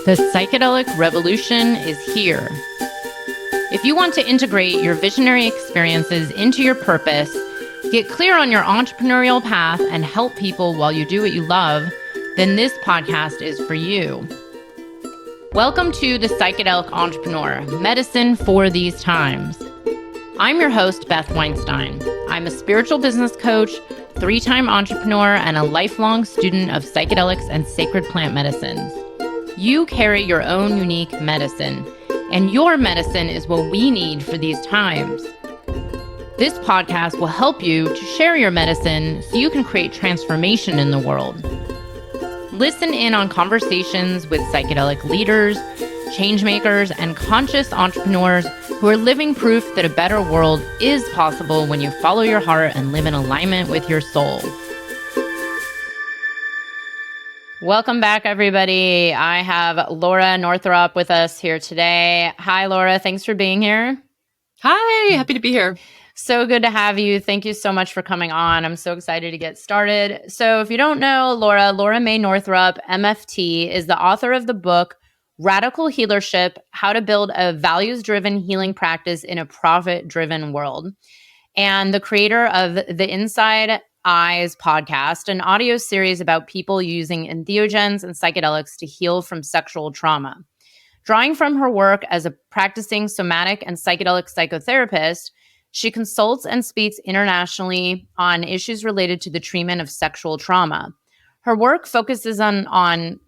The psychedelic revolution is here. If you want to integrate your visionary experiences into your purpose, get clear on your entrepreneurial path, and help people while you do what you love, then this podcast is for you. Welcome to The Psychedelic Entrepreneur, medicine for these times. I'm your host, Beth Weinstein. I'm a spiritual business coach, 3-time entrepreneur, and a lifelong student of psychedelics and sacred plant medicines. You carry your own unique medicine, and your medicine is what we need for these times. This podcast will help you to share your medicine so you can create transformation in the world. Listen in on conversations with psychedelic leaders, changemakers, and conscious entrepreneurs who are living proof that a better world is possible when you follow your heart and live in alignment with your soul. Welcome back, everybody. I have Laura Northrup with us here today. Hi, Laura. Thanks for being here. Hi. Happy to be here. So good to have you. Thank you so much for coming on. I'm so excited to get started. So if you don't know Laura May Northrup, MFT, is the author of the book, Radical Healership, How to Build a Values-Driven Healing Practice in a Profit-Driven World, and the creator of the Inside Eyes podcast, an audio series about people using entheogens and psychedelics to heal from sexual trauma. Drawing from her work as a practicing somatic and psychedelic psychotherapist, she consults and speaks internationally on issues related to the treatment of sexual trauma. Her work focuses on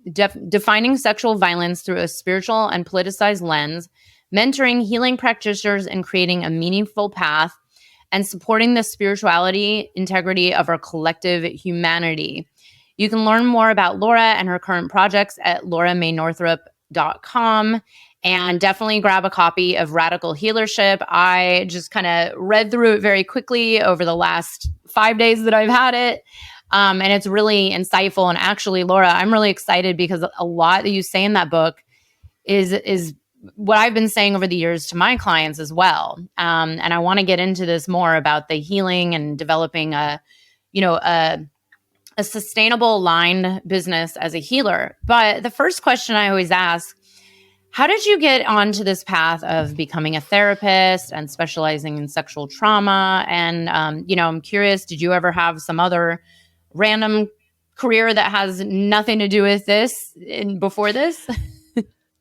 defining sexual violence through a spiritual and politicized lens, mentoring healing practitioners and creating a meaningful path, and supporting the spirituality integrity of our collective humanity. You can learn more about Laura and her current projects at lauramaynorthrup.com, and definitely grab a copy of Radical Healership. I just kind of read through it very quickly over the last 5 days that I've had it. And it's really insightful. And actually, Laura, I'm really excited because a lot that you say in that book is what I've been saying over the years to my clients as well. And I want to get into this more about the healing and developing a sustainable aligned business as a healer. But the first question I always ask, how did you get onto this path of becoming a therapist and specializing in sexual trauma? And, I'm curious, did you ever have some other random career that has nothing to do with this before this?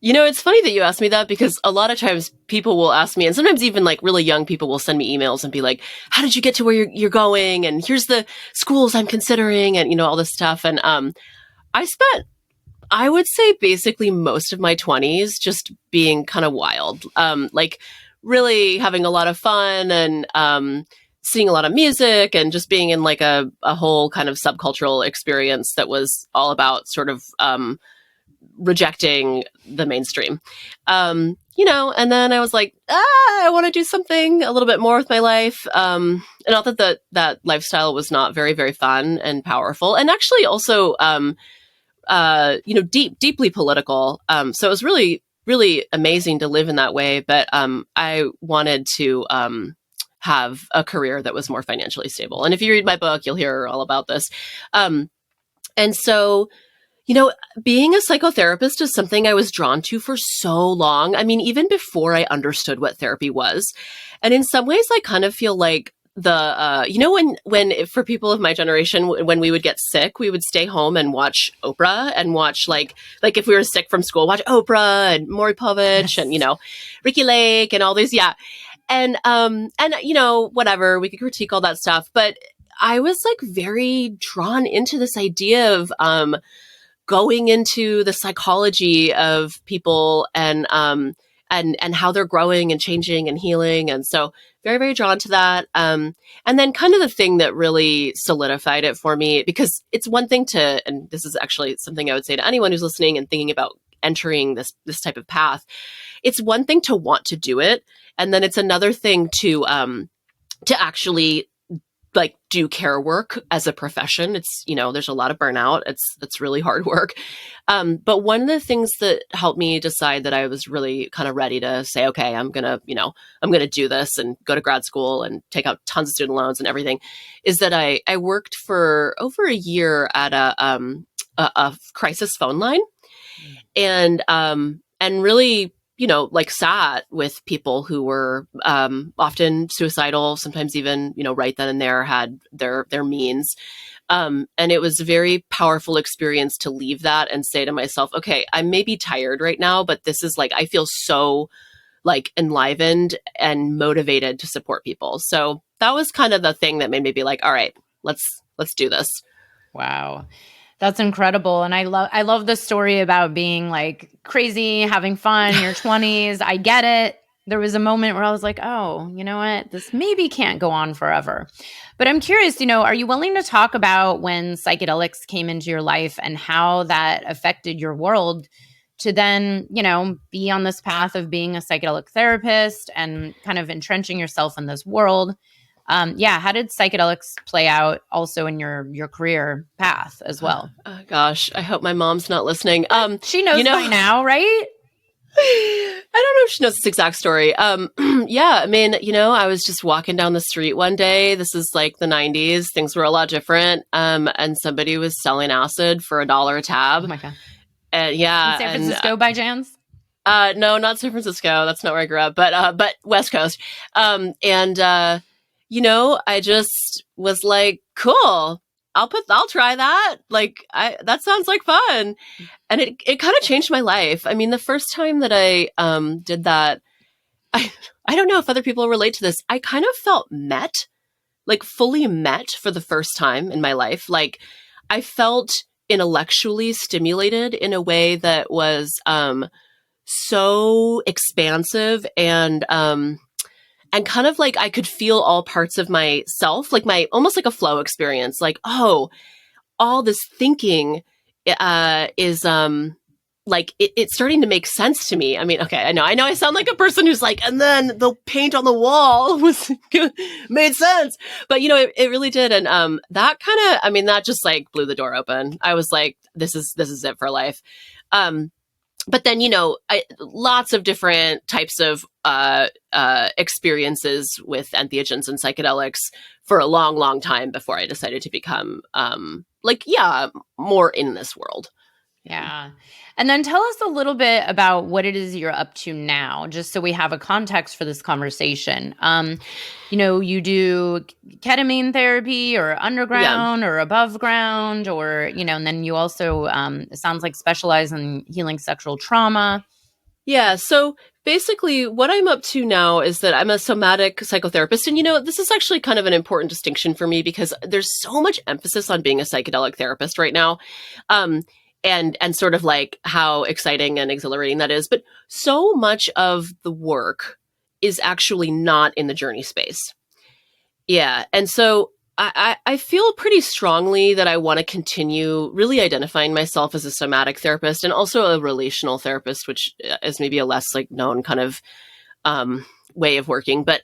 It's funny that you asked me that because a lot of times people will ask me, and sometimes even like really young people will send me emails and be like, how did you get to where you're going? And here's the schools I'm considering and, all this stuff. And I spent, I would say, basically most of my 20s just being kind of wild, like really having a lot of fun and seeing a lot of music and just being in like a whole kind of subcultural experience that was all about sort of rejecting the mainstream, and then I was like, I want to do something a little bit more with my life. And not that lifestyle was not very, very fun and powerful, and actually also, deeply political. So it was really, really amazing to live in that way. But I wanted to have a career that was more financially stable. And if you read my book, you'll hear all about this. And so, being a psychotherapist is something I was drawn to for so long. I mean, even before I understood what therapy was. And in some ways, I kind of feel like when for people of my generation, when we would get sick, we would stay home and watch Oprah and watch like if we were sick from school, watch Oprah and Maury Povich and, Ricky Lake and all these. Yeah. And whatever, we could critique all that stuff. But I was like very drawn into this idea of, going into the psychology of people and how they're growing and changing and healing. And so very, very drawn to that. And then kind of the thing that really solidified it for me, because it's one thing to, and this is actually something I would say to anyone who's listening and thinking about entering this type of path. It's one thing to want to do it. And then it's another thing to actually like do care work as a profession. It's, there's a lot of burnout. It's really hard work. But one of the things that helped me decide that I was really kind of ready to say, okay, I'm going to do this and go to grad school and take out tons of student loans and everything, is that I worked for over a year at a crisis phone line. and really, like sat with people who were often suicidal, sometimes even, right then and there had their means. And it was a very powerful experience to leave that and say to myself, okay, I may be tired right now, but this is like, I feel so like enlivened and motivated to support people. So that was kind of the thing that made me be like, all right, let's do this. Wow. That's incredible. And I love the story about being like crazy, having fun in your 20s. I get it. There was a moment where I was like, oh, you know what? This maybe can't go on forever. But I'm curious, are you willing to talk about when psychedelics came into your life and how that affected your world to then, be on this path of being a psychedelic therapist and kind of entrenching yourself in this world? How did psychedelics play out also in your career path as well? Gosh, I hope my mom's not listening. She knows by now, right? I don't know if she knows this exact story. I mean, I was just walking down the street one day. This is like the 90s. Things were a lot different. And somebody was selling acid for $1 a tab. Oh my God. And yeah. In San Francisco by chance? No, not San Francisco. That's not where I grew up, but West Coast. I just was like, cool, I'll try that. Like, that sounds like fun. And it kind of changed my life. I mean, the first time that I did that, I don't know if other people relate to this. I kind of felt fully met for the first time in my life. Like, I felt intellectually stimulated in a way that was so expansive and kind of like I could feel all parts of myself, like almost like a flow experience. Like, oh, all this thinking is like it's starting to make sense to me. I mean, okay, I know I sound like a person who's like, and then the paint on the wall made sense, but it really did. And that kind of, I mean, that just like blew the door open. I was like, this is it for life. But then, lots of different types of experiences with entheogens and psychedelics for a long, long time before I decided to become more in this world. Yeah. And then tell us a little bit about what it is you're up to now, just so we have a context for this conversation. You do ketamine therapy or underground or above ground or, and then you also, it sounds like specialize in healing sexual trauma. Yeah. So basically what I'm up to now is that I'm a somatic psychotherapist. And, this is actually kind of an important distinction for me because there's so much emphasis on being a psychedelic therapist right now. And sort of like how exciting and exhilarating that is. But so much of the work is actually not in the journey space. Yeah. And so I feel pretty strongly that I want to continue really identifying myself as a somatic therapist and also a relational therapist, which is maybe a less like known kind of way of working. But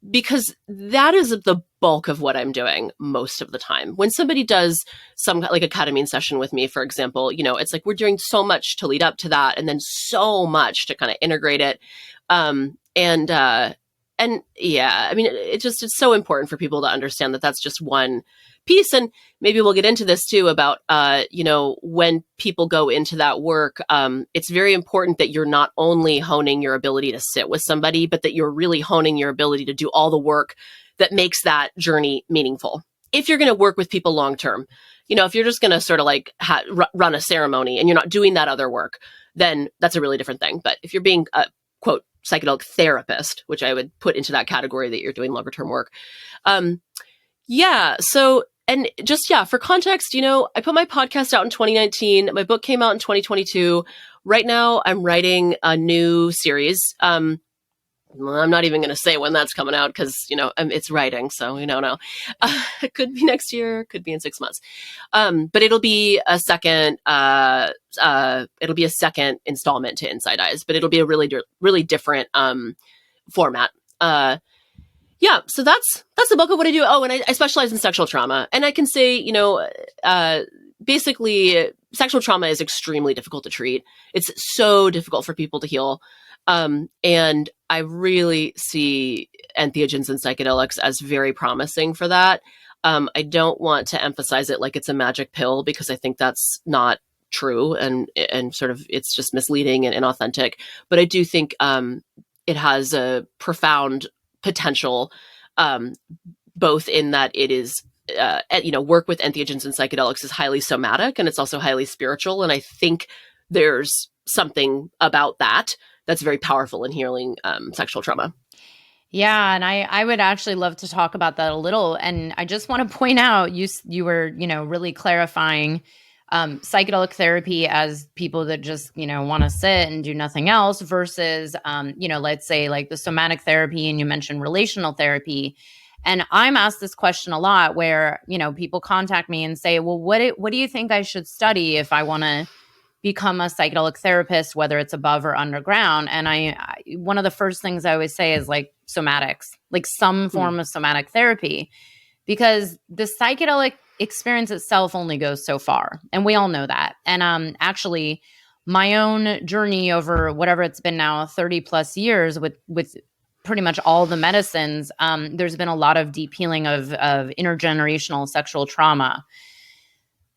because that is the bulk of what I'm doing most of the time. When somebody does some like a ketamine session with me, for example, it's like we're doing so much to lead up to that and then so much to kind of integrate it. And yeah, I mean, it's so important for people to understand that that's just one piece. And maybe we'll get into this too about, when people go into that work, it's very important that you're not only honing your ability to sit with somebody, but that you're really honing your ability to do all the work that makes that journey meaningful. If you're going to work with people long-term, if you're just going to sort of like run a ceremony and you're not doing that other work, then that's a really different thing. But if you're being a quote psychedelic therapist, which I would put into that category that you're doing longer term work. So, and just, for context, I put my podcast out in 2019. My book came out in 2022. Right now I'm writing a new series. I'm not even going to say when that's coming out because, it's writing. So we don't know. It could be next year, could be in 6 months. But it'll be a second, installment to Inside Eyes, but it'll be a really, really different, format. So that's the bulk of what I do. Oh, and I specialize in sexual trauma. And I can say, basically sexual trauma is extremely difficult to treat. It's so difficult for people to heal. And I really see entheogens and psychedelics as very promising for that. I don't want to emphasize it like it's a magic pill because I think that's not true, and sort of it's just misleading and inauthentic. But I do think it has a profound potential, both in that it is, work with entheogens and psychedelics is highly somatic, and it's also highly spiritual. And I think there's something about that that's very powerful in healing sexual trauma. Yeah, and I would actually love to talk about that a little. And I just want to point out, you were, really clarifying psychedelic therapy as people that just, want to sit and do nothing else versus, let's say like the somatic therapy, and you mentioned relational therapy. And I'm asked this question a lot where, people contact me and say, well, what do you think I should study if I want to become a psychedelic therapist, whether it's above or underground? And I one of the first things I always say is like somatics, like some form of somatic therapy, because the psychedelic experience itself only goes so far. And we all know that. And actually my own journey over whatever it's been now, 30 plus years with pretty much all the medicines, there's been a lot of deep healing of intergenerational sexual trauma.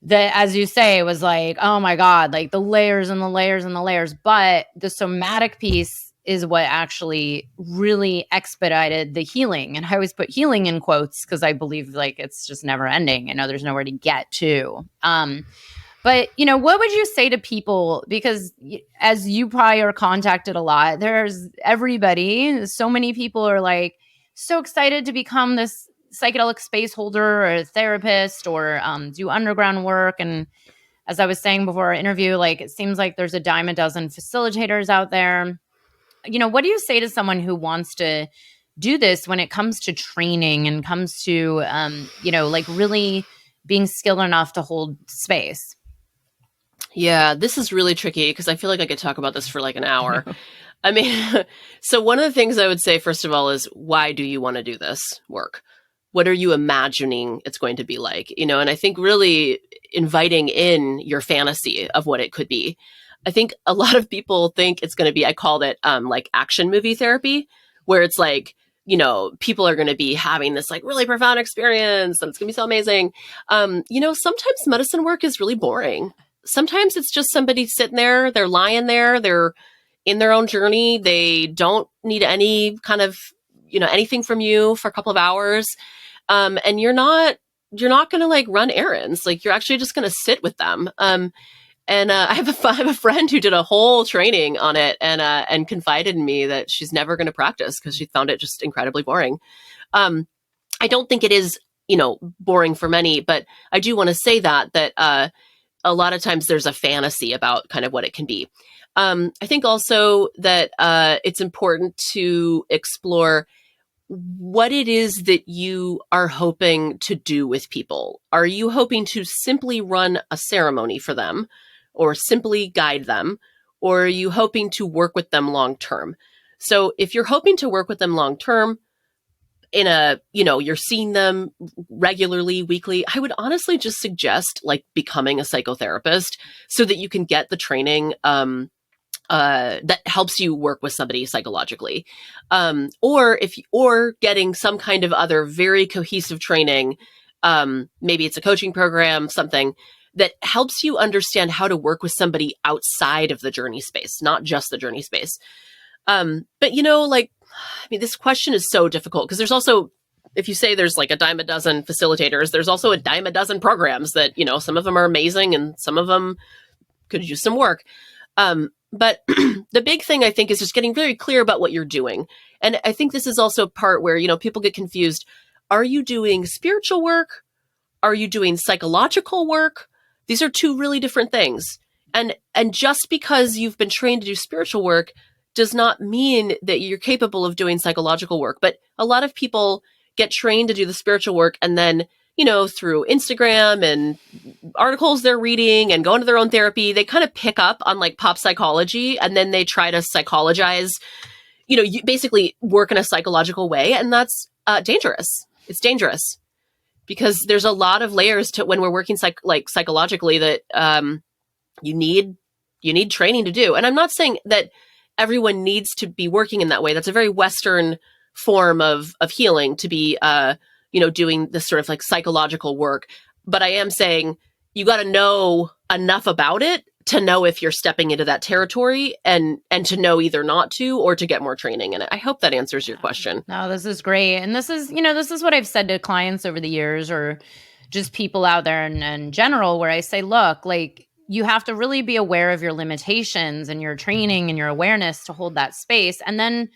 That, as you say, was like, oh my God, like the layers and the layers and the layers. But the somatic piece is what actually really expedited the healing. And I always put healing in quotes because I believe like it's just never ending. I know there's nowhere to get to. But, what would you say to people? Because as you probably are contacted a lot, there's everybody. So many people are like so excited to become this psychedelic space holder or a therapist or do underground work. And as I was saying before our interview, like it seems like there's a dime a dozen facilitators out there. What do you say to someone who wants to do this when it comes to training and comes to, like really being skilled enough to hold space? Yeah, this is really tricky because I feel like I could talk about this for like an hour. I mean, so one of the things I would say, first of all, is why do you want to do this work? What are you imagining it's going to be like? And I think really inviting in your fantasy of what it could be. I think a lot of people think it's going to be, I called it like action movie therapy, where it's like, people are going to be having this like really profound experience and it's going to be so amazing. Sometimes medicine work is really boring. Sometimes it's just somebody sitting there, they're lying there, they're in their own journey. They don't need any kind of, anything from you for a couple of hours. And you're not going to like run errands. Like you're actually just going to sit with them. And I have a friend who did a whole training on it and confided in me that she's never going to practice because she found it just incredibly boring. I don't think it is, boring for many, but I do want to say that a lot of times there's a fantasy about kind of what it can be. I think also that it's important to explore what it is that you are hoping to do with people. Are you hoping to simply run a ceremony for them or simply guide them? Or are you hoping to work with them long term? So if you're hoping to work with them long term, you're seeing them regularly, weekly, I would honestly just suggest like becoming a psychotherapist so that you can get the training that helps you work with somebody psychologically, or getting some kind of other very cohesive training. Maybe it's a coaching program, something that helps you understand how to work with somebody outside of the journey space, not just the journey space. But this question is so difficult because there's also, if you say there's like a dime a dozen facilitators, there's also a dime a dozen programs that, some of them are amazing and some of them could use some work. But the big thing I think is just getting very clear about what you're doing. And I think this is also a part where, people get confused. Are you doing spiritual work? Are you doing psychological work? These are two really different things. And just because you've been trained to do spiritual work does not mean that you're capable of doing psychological work. But a lot of people get trained to do the spiritual work and then, through Instagram and articles they're reading and going to their own therapy, they kind of pick up on like pop psychology and then they try to psychologize, you basically work in a psychological way. And that's dangerous. It's dangerous because there's a lot of layers to when we're working psychologically that you need training to do. And I'm not saying that everyone needs to be working in that way. That's a very Western form of healing to be, doing this sort of like psychological work. But I am saying you got to know enough about it to know if you're stepping into that territory, and to know either not to or to get more training in it. I hope that answers your question. No, this is great. And this is, this is what I've said to clients over the years, or just people out there in general, where I say, look, like, you have to really be aware of your limitations and your training and your awareness to hold that space, and then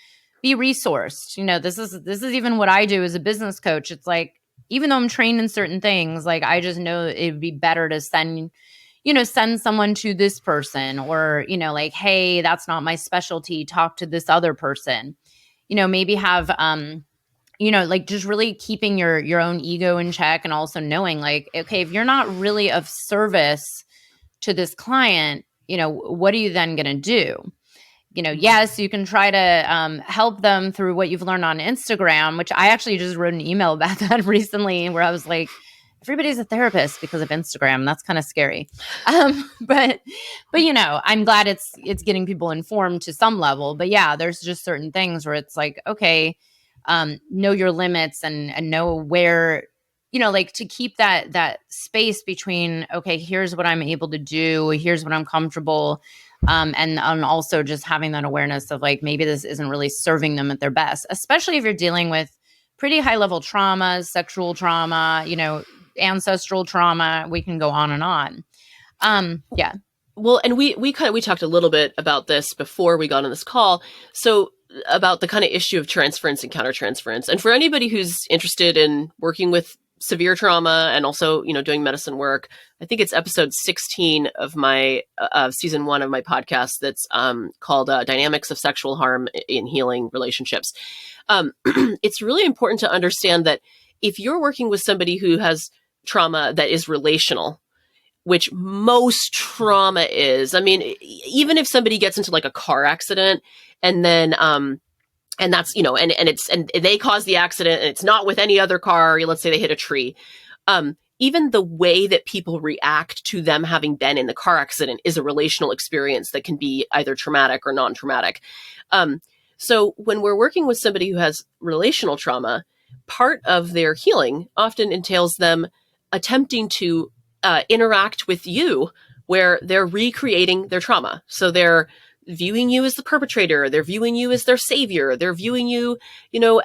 be resourced. This is even what I do as a business coach. It's like, even though I'm trained in certain things, like, I just know it would be better to send someone to this person, or, like, hey, that's not my specialty, talk to this other person. Maybe have, like, just really keeping your own ego in check, and also knowing, like, okay, if you're not really of service to this client, what are you then going to do? Yes, you can try to help them through what you've learned on Instagram, which I actually just wrote an email about that recently, where I was like, everybody's a therapist because of Instagram. That's kind of scary. But I'm glad it's getting people informed to some level. But yeah, there's just certain things where it's like, okay, know your limits, and know where, like, to keep that space between, okay, here's what I'm able to do, here's what I'm comfortable. And also just having that awareness of, like, maybe this isn't really serving them at their best, especially if you're dealing with pretty high level traumas, sexual trauma, ancestral trauma. We can go on and on. Yeah. Well, and we talked a little bit about this before we got on this call. So about the kind of issue of transference and countertransference. And for anybody who's interested in working with severe trauma and also, doing medicine work, I think it's episode 16 of my season 1 of my podcast that's called Dynamics of Sexual Harm in Healing Relationships. It's really important to understand that if you're working with somebody who has trauma that is relational, which most trauma is, I mean, even if somebody gets into like a car accident and then and that's, and they cause the accident and it's not with any other car, let's say they hit a tree. Even the way that people react to them having been in the car accident is a relational experience that can be either traumatic or non-traumatic. So when we're working with somebody who has relational trauma, part of their healing often entails them attempting to interact with you where they're recreating their trauma. So they're viewing you as the perpetrator, they're viewing you as their savior, they're viewing you,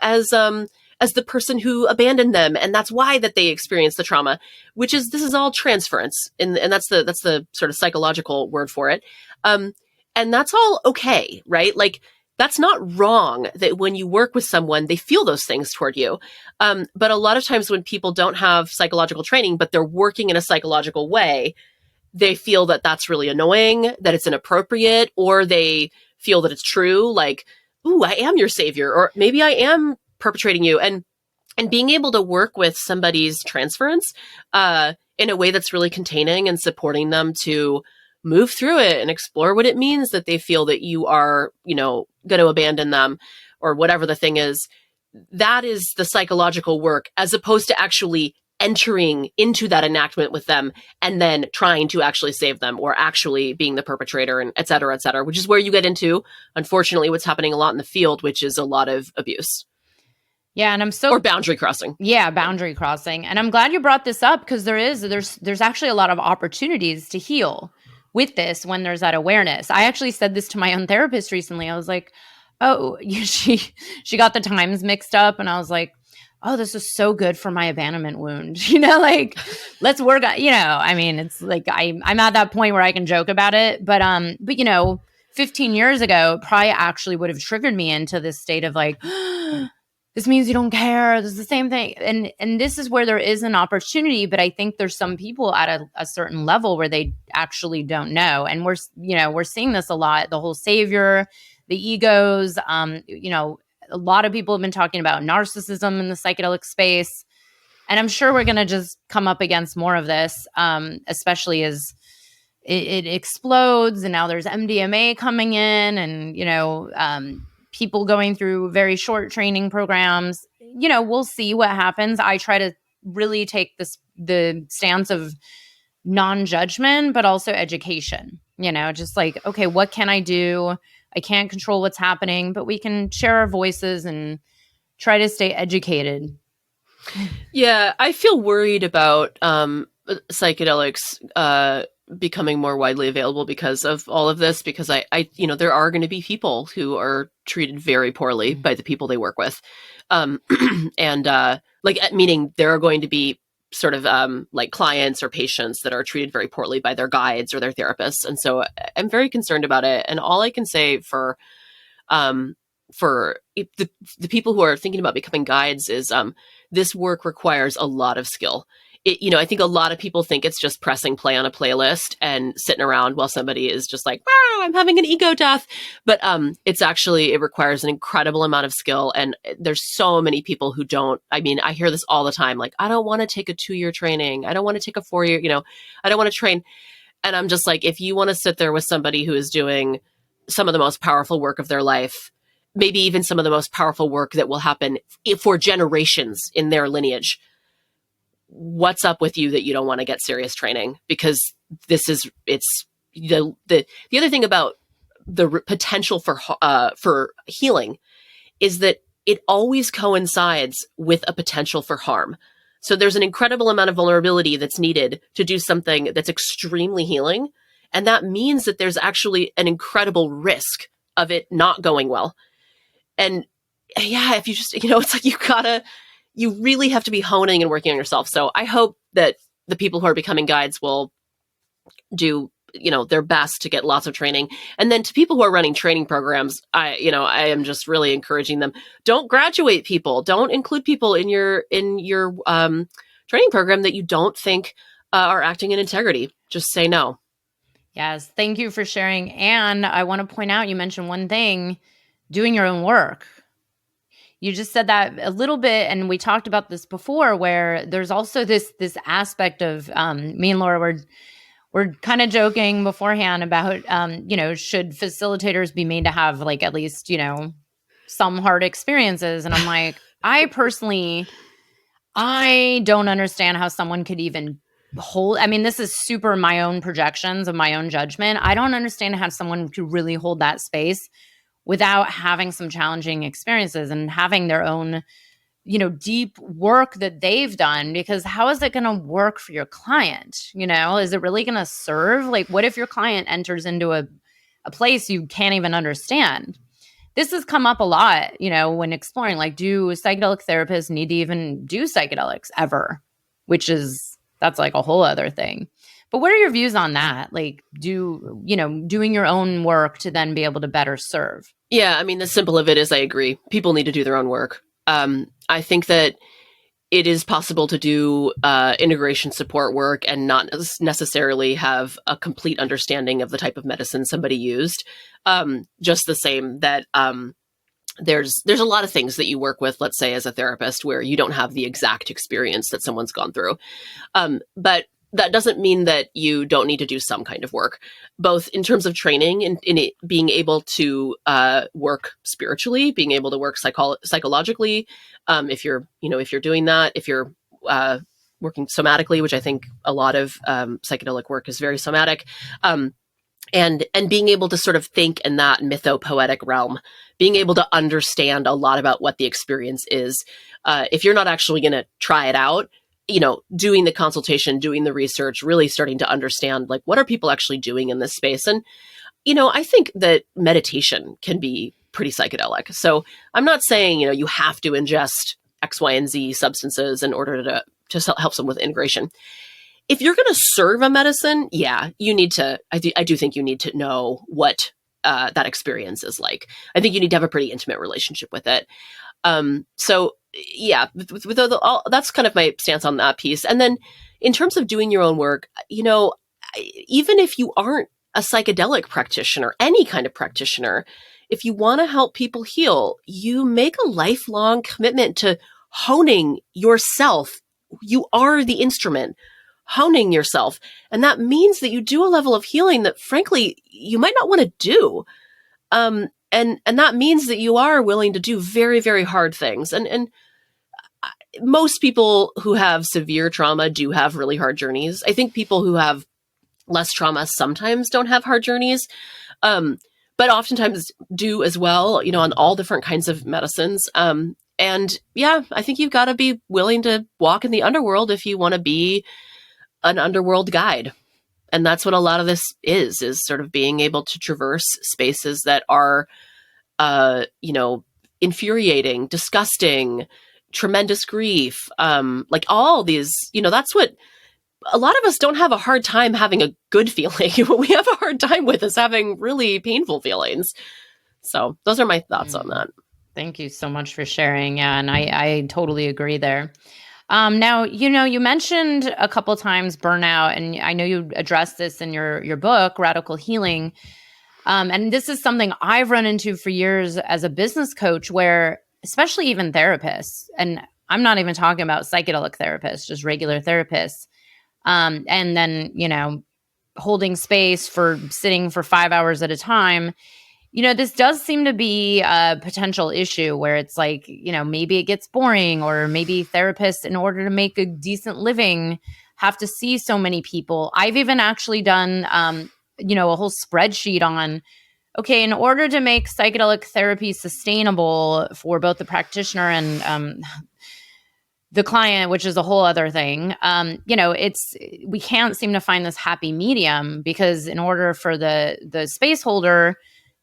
as the person who abandoned them, and that's why that they experienced the trauma. This is all transference, and that's the sort of psychological word for it. And that's all okay, right? Like, that's not wrong that when you work with someone, they feel those things toward you. But a lot of times when people don't have psychological training, but they're working in a psychological way, they feel that that's really annoying, that it's inappropriate, or they feel that it's true. Like, ooh, I am your savior, or maybe I am perpetrating you. And being able to work with somebody's transference in a way that's really containing and supporting them to move through it and explore what it means that they feel that you are, going to abandon them or whatever the thing is. That is the psychological work, as opposed to actually entering into that enactment with them and then trying to actually save them or actually being the perpetrator, and et cetera, which is where you get into, unfortunately, what's happening a lot in the field, which is a lot of abuse. Yeah. And or boundary crossing. Yeah. Boundary crossing. And I'm glad you brought this up, because there's actually a lot of opportunities to heal with this when there's that awareness. I actually said this to my own therapist recently. I was like, oh, she got the times mixed up. And I was like, oh, this is so good for my abandonment wound. Like, let's work on, I mean, it's like, I'm at that point where I can joke about it, but 15 years ago, probably actually would have triggered me into this state of like, this means you don't care. This is the same thing. And this is where there is an opportunity, but I think there's some people at a certain level where they actually don't know. And we're seeing this a lot, the whole savior, the egos, a lot of people have been talking about narcissism in the psychedelic space. And I'm sure we're going to just come up against more of this, especially as it explodes. And now there's MDMA coming in, and, people going through very short training programs. We'll see what happens. I try to really take the stance of non-judgment, but also education, just like, okay, what can I do? I can't control what's happening, but we can share our voices and try to stay educated. Yeah, I feel worried about psychedelics becoming more widely available because of all of this, because there are going to be people who are treated very poorly by the people they work with. And meaning there are going to be sort of like clients or patients that are treated very poorly by their guides or their therapists. And so I'm very concerned about it. And all I can say for the people who are thinking about becoming guides is this work requires a lot of skill. I think a lot of people think it's just pressing play on a playlist and sitting around while somebody is just like, wow, I'm having an ego death. But it requires an incredible amount of skill. And there's so many people who don't. I mean, I hear this all the time. Like, I don't want to take a 2-year training. I don't want to take a 4-year, I don't want to train. And I'm just like, if you want to sit there with somebody who is doing some of the most powerful work of their life, maybe even some of the most powerful work that will happen for generations in their lineage, what's up with you that you don't want to get serious training? Because it's the other thing about the potential for healing is that it always coincides with a potential for harm. So there's an incredible amount of vulnerability that's needed to do something that's extremely healing. And that means that there's actually an incredible risk of it not going well. And yeah, if you just, it's like you really have to be honing and working on yourself. So I hope that the people who are becoming guides will do, their best to get lots of training. And then to people who are running training programs, I am just really encouraging them. Don't graduate people. Don't include people in your training program that you don't think are acting in integrity. Just say no. Yes. Thank you for sharing. And I want to point out, you mentioned one thing, doing your own work. You just said that a little bit, and we talked about this before, where there's also this aspect of me and Laura we're kind of joking beforehand about should facilitators be made to have like at least some hard experiences, and I'm like, I don't understand how someone could even hold. I mean, this is super my own projections of my own judgment. I don't understand how someone could really hold that space without having some challenging experiences and having their own, deep work that they've done, because how is it going to work for your client? Is it really going to serve? Like, what if your client enters into a place you can't even understand? This has come up a lot, when exploring, like, do psychedelic therapists need to even do psychedelics ever? That's like a whole other thing. But what are your views on that? Like, doing your own work to then be able to better serve? Yeah, I mean, the simple of it is I agree. People need to do their own work. I think that it is possible to do integration support work and not necessarily have a complete understanding of the type of medicine somebody used. Just the same that there's a lot of things that you work with, let's say, as a therapist, where you don't have the exact experience that someone's gone through. But that doesn't mean that you don't need to do some kind of work, both in terms of training and in it being able to work spiritually, being able to work psychologically. If you're doing that, if you're working somatically, which I think a lot of psychedelic work is very somatic, and being able to sort of think in that mythopoetic realm, being able to understand a lot about what the experience is. If you're not actually going to try it out, doing the consultation, doing the research, really starting to understand, like, what are people actually doing in this space? And, I think that meditation can be pretty psychedelic. So I'm not saying, you have to ingest X, Y, and Z substances in order to help someone with integration. If you're going to serve a medicine, yeah, you need to, I do think you need to know what that experience is like. I think you need to have a pretty intimate relationship with it. So yeah, that's kind of my stance on that piece. And then in terms of doing your own work, even if you aren't a psychedelic practitioner, any kind of practitioner, if you want to help people heal, you make a lifelong commitment to honing yourself. You are the instrument, honing yourself. And that means that you do a level of healing that, frankly, you might not want to do. And that means that you are willing to do very, very hard things. And most people who have severe trauma do have really hard journeys. I think people who have less trauma sometimes don't have hard journeys, but oftentimes do as well, on all different kinds of medicines. And yeah, I think you've got to be willing to walk in the underworld if you want to be an underworld guide. And that's what a lot of this is sort of being able to traverse spaces that are, infuriating, disgusting, tremendous grief, like all these, that's what a lot of us don't have a hard time having a good feeling. What we have a hard time with is having really painful feelings. So those are my thoughts on that. Thank you so much for sharing. Yeah, and I totally agree there. Now, you mentioned a couple times burnout, and I know you addressed this in your book, Radical Healing. And this is something I've run into for years as a business coach, where especially even therapists, and I'm not even talking about psychedelic therapists, just regular therapists, and then, holding space for sitting for 5 hours at a time. This does seem to be a potential issue where it's like, maybe it gets boring, or maybe therapists, in order to make a decent living, have to see so many people. I've even actually done, a whole spreadsheet on, okay, in order to make psychedelic therapy sustainable for both the practitioner and the client, which is a whole other thing, we can't seem to find this happy medium, because in order for the space holder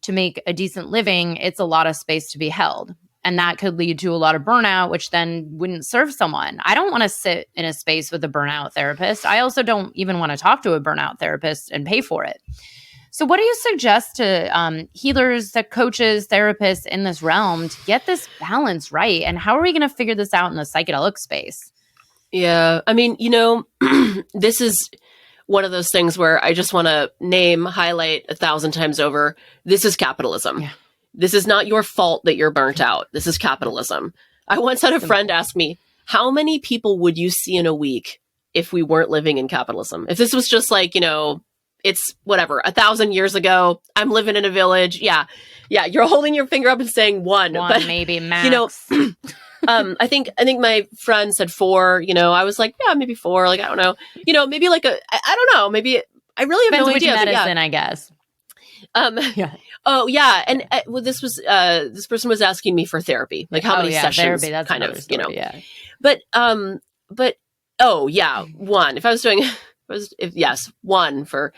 to make a decent living, it's a lot of space to be held. And that could lead to a lot of burnout, which then wouldn't serve someone. I don't want to sit in a space with a burnout therapist. I also don't even want to talk to a burnout therapist and pay for it. So what do you suggest to healers, the coaches, therapists in this realm to get this balance right? And how are we going to figure this out in the psychedelic space? Yeah. I mean, this is one of those things where I just want to highlight 1,000 times over. This is capitalism. Yeah. This is not your fault that you're burnt out. This is capitalism. I once had a friend ask me, how many people would you see in a week if we weren't living in capitalism? If this was just like, it's whatever, 1,000 years ago, I'm living in a village. Yeah. You're holding your finger up and saying one, but maybe max. I think my friend said 4, I was like, yeah, maybe 4. Like, I don't know, maybe like I don't know, maybe I really have Depends no which idea. Medicine, I guess. Yeah. Oh yeah. And this person was asking me for therapy, like how many sessions, therapy, that's kind of, story, yeah. But, oh yeah, 1, if I was doing, one for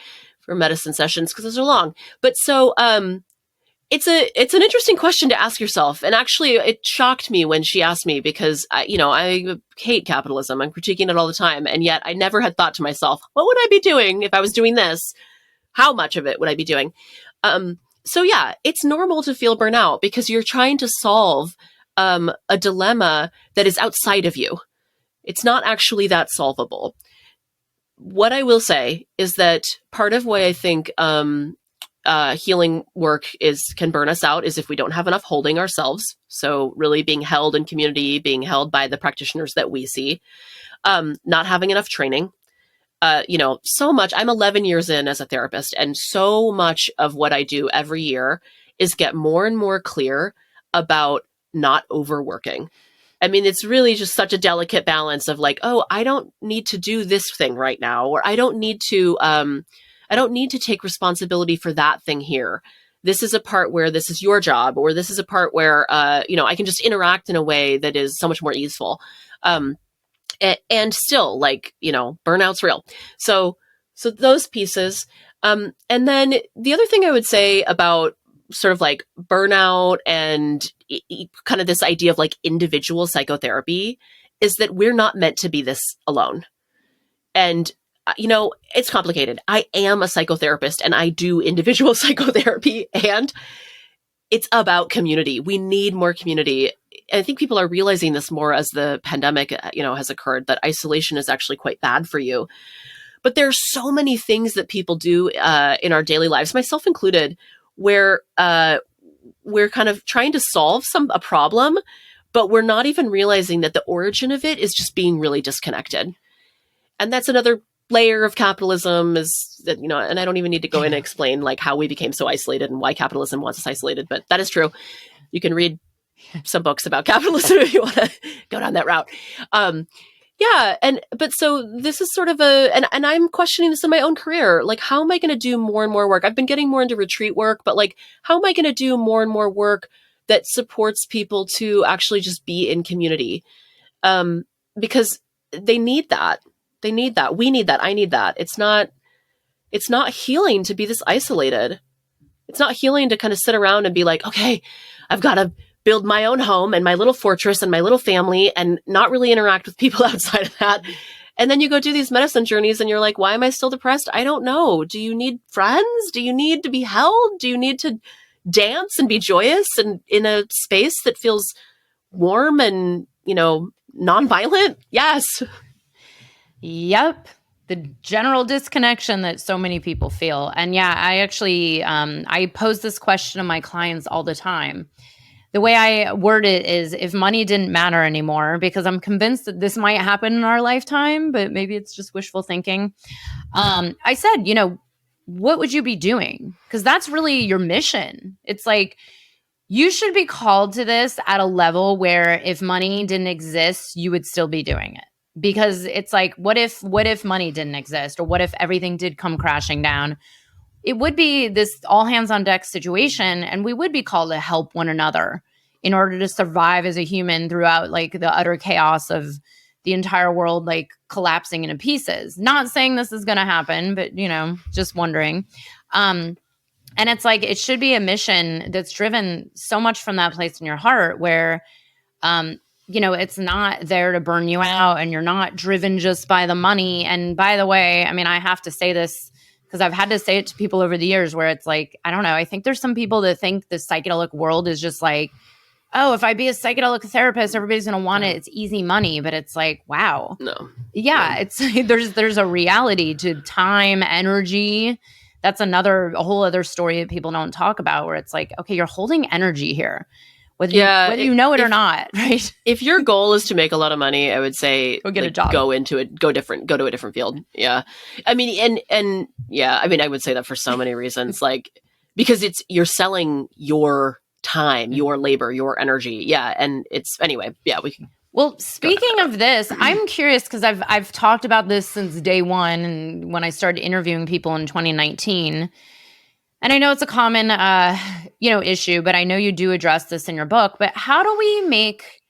medicine sessions, because those are long. But so, it's an interesting question to ask yourself. And actually it shocked me when she asked me, because I hate capitalism. I'm critiquing it all the time. And yet I never had thought to myself, what would I be doing if I was doing this? How much of it would I be doing? So yeah, it's normal to feel burnout, because you're trying to solve a dilemma that is outside of you. It's not actually that solvable. What I will say is that part of why I think healing work can burn us out is if we don't have enough holding ourselves. So really being held in community, being held by the practitioners that we see, not having enough training. So much, I'm 11 years in as a therapist, and so much of what I do every year is get more and more clear about not overworking. I mean, it's really just such a delicate balance of like, oh, I don't need to do this thing right now, or I don't need to take responsibility for that thing here. This is a part where this is your job, or this is a part where, I can just interact in a way that is so much more easeful. And still, like, burnout's real. So those pieces. And then the other thing I would say about sort of like burnout and kind of this idea of like individual psychotherapy is that we're not meant to be this alone. And, it's complicated. I am a psychotherapist and I do individual psychotherapy, and it's about community. We need more community. I think people are realizing this more as the pandemic, has occurred, that isolation is actually quite bad for you. But there's so many things that people do in our daily lives, myself included, where we're kind of trying to solve a problem, but we're not even realizing that the origin of it is just being really disconnected. And that's another layer of capitalism, is that, and I don't even need to go in and explain like how we became so isolated and why capitalism wants us isolated, but that is true. You can read some books about capitalism if you want to go down that route. But so this is sort of and I'm questioning this in my own career. Like, how am I going to do more and more work? I've been getting more into retreat work, but like, how am I going to do more and more work that supports people to actually just be in community? Because they need that. They need that. We need that. I need that. It's not healing to be this isolated. It's not healing to kind of sit around and be like, okay, I've got to build my own home and my little fortress and my little family and not really interact with people outside of that. And then you go do these medicine journeys and you're like, why am I still depressed? I don't know. Do you need friends? Do you need to be held? Do you need to dance and be joyous and in a space that feels warm and, nonviolent? Yes. Yep. The general disconnection that so many people feel. And yeah, I actually, I pose this question to my clients all the time. The way I word it is, if money didn't matter anymore, because I'm convinced that this might happen in our lifetime, but maybe it's just wishful thinking. I said, what would you be doing? Because that's really your mission. It's like, you should be called to this at a level where if money didn't exist, you would still be doing it. Because it's like, what if money didn't exist? Or what if everything did come crashing down? It would be this all hands on deck situation, and we would be called to help one another in order to survive as a human throughout like the utter chaos of the entire world like collapsing into pieces. Not saying this is going to happen, but just wondering. And it's like, it should be a mission that's driven so much from that place in your heart where it's not there to burn you out, and you're not driven just by the money. And by the way, I mean, I have to say this because I've had to say it to people over the years where it's like, I don't know, I think there's some people that think the psychedelic world is just like, oh, if I be a psychedelic therapist, everybody's going to want it. It's easy money. But it's like, wow. No. Yeah, it's there's a reality to time, energy. That's a whole other story that people don't talk about, where it's like, okay, you're holding energy here. Whether you know it or not, right? If your goal is to make a lot of money, I would say go get a job. Go to a different field. Yeah. I mean, and yeah, I mean, I would say that for so many reasons, like, because you're selling your time, your labor, your energy. Yeah. And anyway, yeah, we can. Well, speaking of this, I'm curious because I've talked about this since day one, and when I started interviewing people in 2019. And I know it's a common, issue, but I know you do address this in your book. But how do we make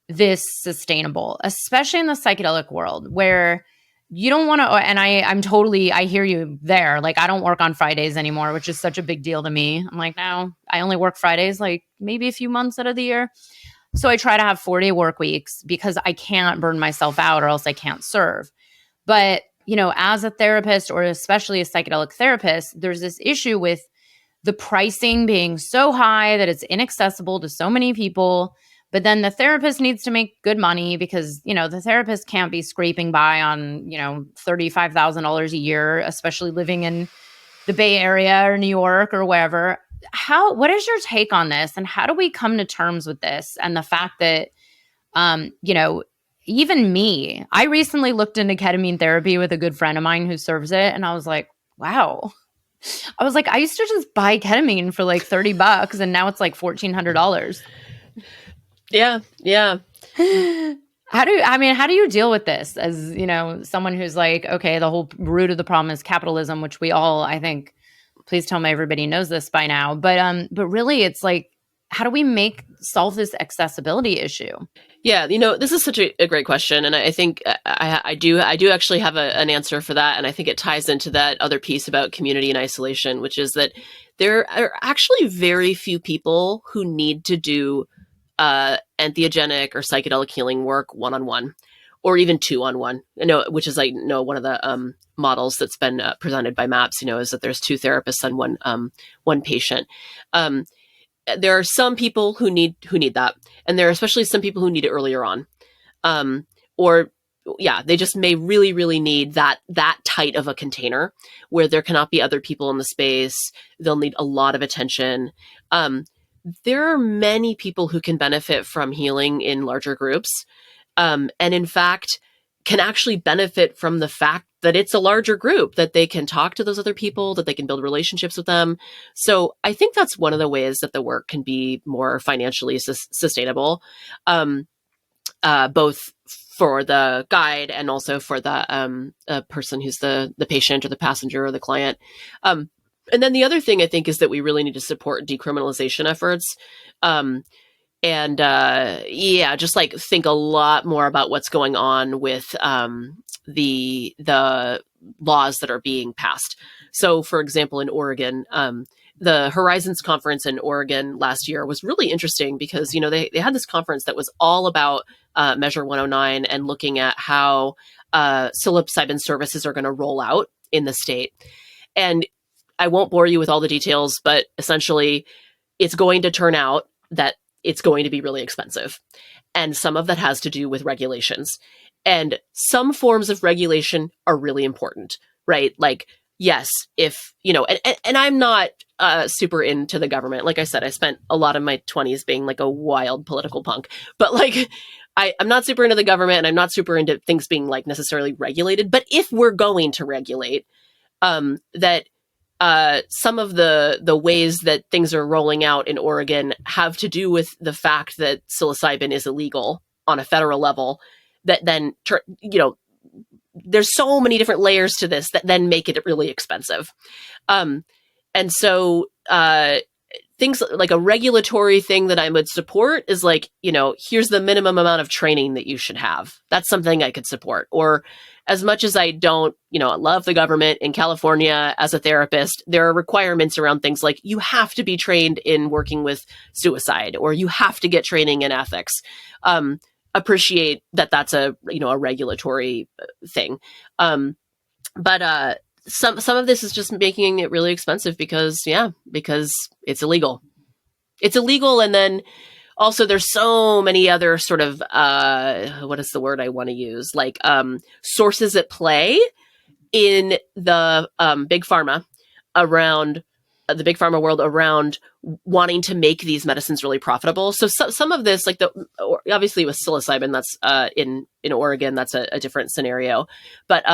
this sustainable, especially in the psychedelic world where you don't want to, and I hear you there. Like, I don't work on Fridays anymore, which is such a big deal to me. I'm like, no, I only work Fridays, like maybe a few months out of the year. So I try to have 4-day work weeks because I can't burn myself out or else I can't serve. But as a therapist, or especially a psychedelic therapist, there's this issue with the pricing being so high that it's inaccessible to so many people. But then the therapist needs to make good money because, the therapist can't be scraping by on, $35,000 a year, especially living in the Bay Area or New York or wherever. What is your take on this? And how do we come to terms with this? And the fact that, even me, I recently looked into ketamine therapy with a good friend of mine who serves it. And I was like, wow. I was like, I used to just buy ketamine for like $30 and now it's like $1,400. Yeah. Yeah. How do you deal with this as, someone who's like, okay, the whole root of the problem is capitalism, which we all, I think, please tell me everybody knows this by now. But really it's like, how do we solve this accessibility issue? Yeah, this is such a great question. And I think I do actually have an answer for that. And I think it ties into that other piece about community and isolation, which is that there are actually very few people who need to do entheogenic or psychedelic healing work one-on-one, or even two-on-one. Which is like, one of the models that's been presented by MAPS, is that there's two therapists and one patient. There are some people who need that. And there are especially some people who need it earlier on. They just may really, really need that tight of a container where there cannot be other people in the space. They'll need a lot of attention. There are many people who can benefit from healing in larger groups. And in fact, can actually benefit from the fact that it's a larger group, that they can talk to those other people, that they can build relationships with them. So I think that's one of the ways that the work can be more financially sustainable, both for the guide and also for the person who's the patient or the passenger or the client. And then the other thing I think is that we really need to support decriminalization efforts. and just like think a lot more about what's going on with the laws that are being passed. So, for example, in Oregon, the Horizons conference in Oregon last year was really interesting because, they had this conference that was all about Measure 109 and looking at how psilocybin services are going to roll out in the state. And I won't bore you with all the details, but essentially it's going to turn out that it's going to be really expensive. And some of that has to do with regulations. And some forms of regulation are really important, right? Like, yes, if, and I'm not super into the government. Like I said, I spent a lot of my 20s being like a wild political punk, but like, I'm not super into the government and I'm not super into things being like necessarily regulated. But if we're going to regulate, that some of the ways that things are rolling out in Oregon have to do with the fact that psilocybin is illegal on a federal level, that then, there's so many different layers to this that then make it really expensive. And so things like a regulatory thing that I would support is like, here's the minimum amount of training that you should have. That's something I could support. Or as much as I don't, love the government in California as a therapist, there are requirements around things like you have to be trained in working with suicide, or you have to get training in ethics. Appreciate that that's a regulatory thing. But some of this is just making it really expensive because it's illegal. It's illegal. And then also there's so many other sort of, what is the word I want to use? Like sources at play in the big pharma around the big pharma world around wanting to make these medicines really profitable. So some of this, like obviously with psilocybin, that's in Oregon, that's a different scenario. But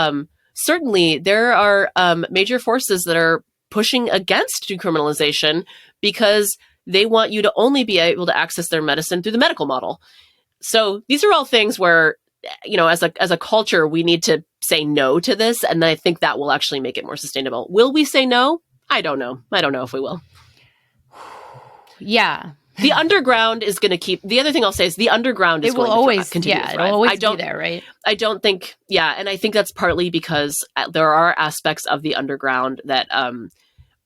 certainly there are major forces that are pushing against decriminalization because they want you to only be able to access their medicine through the medical model. So these are all things where, as a culture, we need to say no to this. And I think that will actually make it more sustainable. Will we say no? I don't know. I don't know if we will. Yeah. The underground is going to keep. The other thing I'll say is the underground is going to continue to thrive. It'll always be there, right? I don't think. Yeah, and I think that's partly because there are aspects of the underground that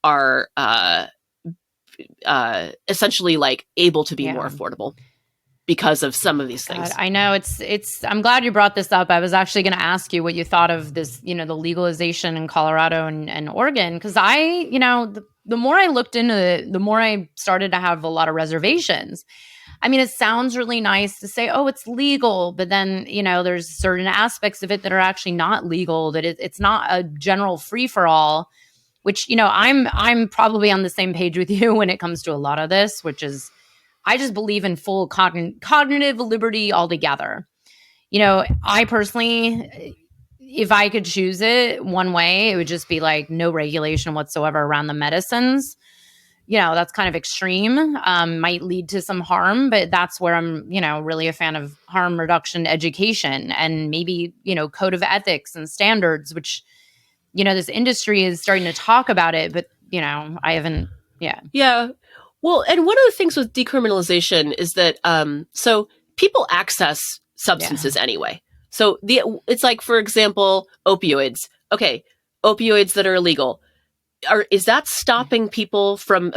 are essentially like able to be more affordable because of some of these things. I know it's. I'm glad you brought this up. I was actually going to ask you what you thought of this. The legalization in Colorado and Oregon, because the more I looked into it, the more I started to have a lot of reservations. I mean, it sounds really nice to say, oh, it's legal, but then, there's certain aspects of it that are actually not legal, that it's not a general free-for-all, which, I'm probably on the same page with you when it comes to a lot of this, which is, I just believe in full cognitive liberty altogether. I personally, if I could choose it one way, it would just be like no regulation whatsoever around the medicines. That's kind of extreme, might lead to some harm, but that's where I'm, really a fan of harm reduction education and maybe, code of ethics and standards, which, this industry is starting to talk about it, but, I haven't, Yeah. Well, and one of the things with decriminalization is that, so people access substances anyway. So it's like, for example, opioids. Okay, opioids that are illegal. Is that stopping people from